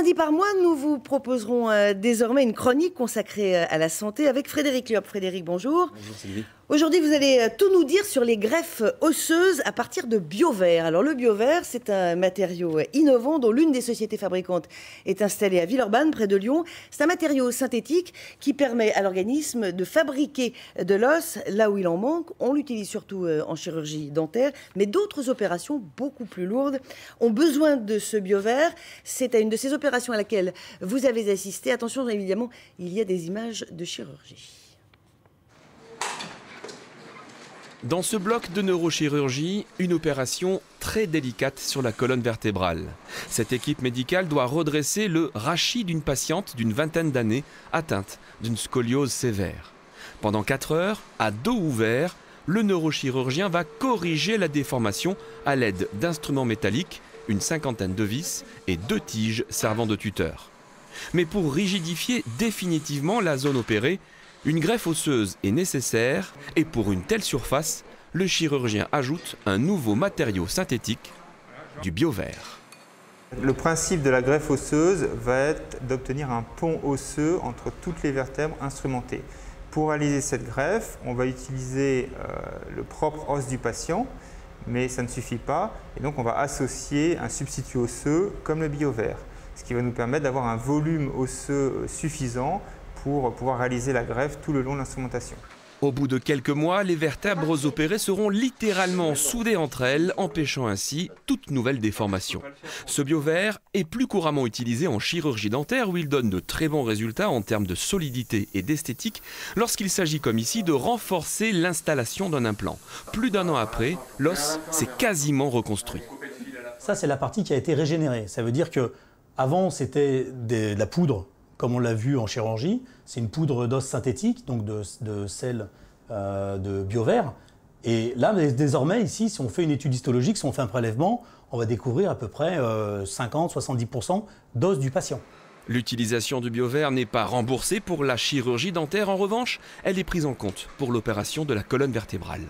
lundi par mois, nous vous proposerons désormais une chronique consacrée à la santé avec Frédéric Liop. Frédéric, bonjour. Bonjour Sylvie. Aujourd'hui, vous allez tout nous dire sur les greffes osseuses à partir de BioVer. Alors le BioVer, c'est un matériau innovant dont l'une des sociétés fabricantes est installée à Villeurbanne, près de Lyon. C'est un matériau synthétique qui permet à l'organisme de fabriquer de l'os là où il en manque. On l'utilise surtout en chirurgie dentaire, mais d'autres opérations beaucoup plus lourdes ont besoin de ce BioVer. C'est à une de ces opérations à laquelle vous avez assisté. Attention, évidemment, il y a des images de chirurgie. Dans ce bloc de neurochirurgie, une opération très délicate sur la colonne vertébrale. Cette équipe médicale doit redresser le rachis d'une patiente d'une vingtaine d'années atteinte d'une scoliose sévère. Pendant 4 heures, à dos ouvert, le neurochirurgien va corriger la déformation à l'aide d'instruments métalliques, une 50aine de vis et 2 tiges servant de tuteur. Mais pour rigidifier définitivement la zone opérée, une greffe osseuse est nécessaire et pour une telle surface, le chirurgien ajoute un nouveau matériau synthétique, du BioVer. Le principe de la greffe osseuse va être d'obtenir un pont osseux entre toutes les vertèbres instrumentées. Pour réaliser cette greffe, on va utiliser le propre os du patient, mais ça ne suffit pas. Et donc on va associer un substitut osseux comme le BioVer, ce qui va nous permettre d'avoir un volume osseux suffisant pour pouvoir réaliser la greffe tout le long de l'instrumentation. Au bout de quelques mois, les vertèbres opérées seront littéralement soudées entre elles, empêchant ainsi toute nouvelle déformation. Ce BioVer est plus couramment utilisé en chirurgie dentaire où il donne de très bons résultats en termes de solidité et d'esthétique lorsqu'il s'agit comme ici de renforcer l'installation d'un implant. Plus d'1 an après, l'os s'est quasiment reconstruit. Ça, c'est la partie qui a été régénérée. Ça veut dire qu'avant, c'était de la poudre, comme on l'a vu en chirurgie. C'est une poudre d'os synthétique, donc de sel de BioVer. Et là, désormais, ici, si on fait une étude histologique, si on fait un prélèvement, on va découvrir à peu près 50-70% d'os du patient. L'utilisation du BioVer n'est pas remboursée pour la chirurgie dentaire. En revanche, elle est prise en compte pour l'opération de la colonne vertébrale.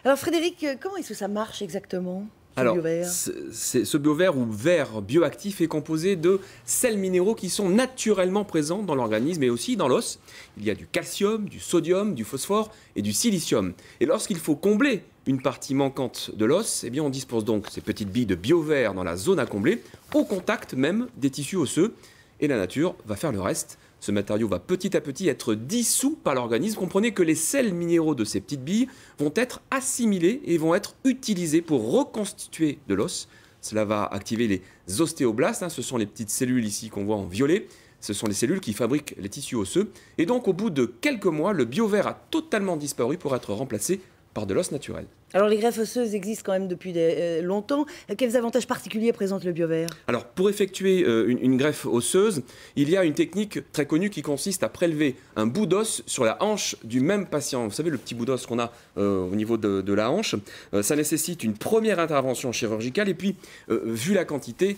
Alors Frédéric, comment est-ce que ça marche exactement ? Alors, ce BioVer ou verre bioactif est composé de sels minéraux qui sont naturellement présents dans l'organisme et aussi dans l'os. Il y a du calcium, du sodium, du phosphore et du silicium. Et lorsqu'il faut combler une partie manquante de l'os, eh bien on dispose donc ces petites billes de BioVer dans la zone à combler, au contact même des tissus osseux. Et la nature va faire le reste. Ce matériau va petit à petit être dissous par l'organisme. Comprenez que les sels minéraux de ces petites billes vont être assimilés et vont être utilisés pour reconstituer de l'os. Cela va activer les ostéoblastes. Ce sont les petites cellules ici qu'on voit en violet. Ce sont les cellules qui fabriquent les tissus osseux. Et donc, au bout de quelques mois, le BioVer a totalement disparu pour être remplacé par de l'os naturel. Alors les greffes osseuses existent quand même depuis longtemps. Quels avantages particuliers présente le BioVer ? Alors pour effectuer une greffe osseuse, il y a une technique très connue qui consiste à prélever un bout d'os sur la hanche du même patient. Vous savez, le petit bout d'os qu'on a au niveau de la hanche, ça nécessite une première intervention chirurgicale et puis, vu la quantité,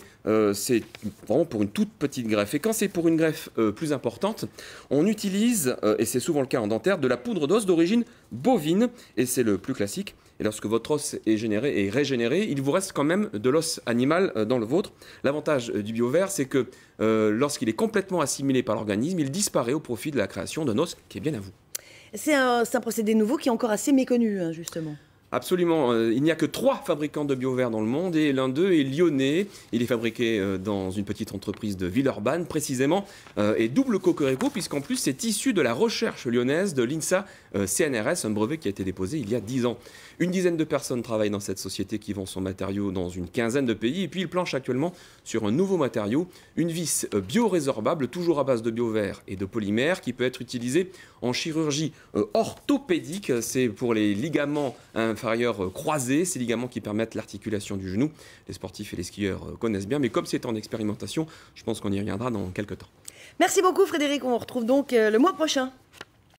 c'est vraiment pour une toute petite greffe. Et quand c'est pour une greffe plus importante, on utilise, et c'est souvent le cas en dentaire, de la poudre d'os d'origine bovine, et c'est le plus classique. Et lorsque votre os est régénéré, il vous reste quand même de l'os animal dans le vôtre. L'avantage du BioVer, c'est que lorsqu'il est complètement assimilé par l'organisme, il disparaît au profit de la création d'un os qui est bien à vous. C'est un procédé nouveau qui est encore assez méconnu, justement. Absolument. Il n'y a que 3 fabricants de BioVer dans le monde et l'un d'eux est lyonnais. Il est fabriqué dans une petite entreprise de Villeurbanne précisément et double cocorico puisqu'en plus c'est issu de la recherche lyonnaise de l'INSA CNRS, un brevet qui a été déposé il y a 10 ans. Une dizaine de personnes travaillent dans cette société qui vend son matériau dans une quinzaine de pays et puis il planche actuellement sur un nouveau matériau, une vis biorésorbable toujours à base de BioVer et de polymère qui peut être utilisée en chirurgie orthopédique. C'est pour les ligaments inférieurs croisés, ces ligaments qui permettent l'articulation du genou. Les sportifs et les skieurs connaissent bien, mais comme c'est en expérimentation, je pense qu'on y reviendra dans quelques temps. Merci beaucoup Frédéric, on retrouve donc le mois prochain.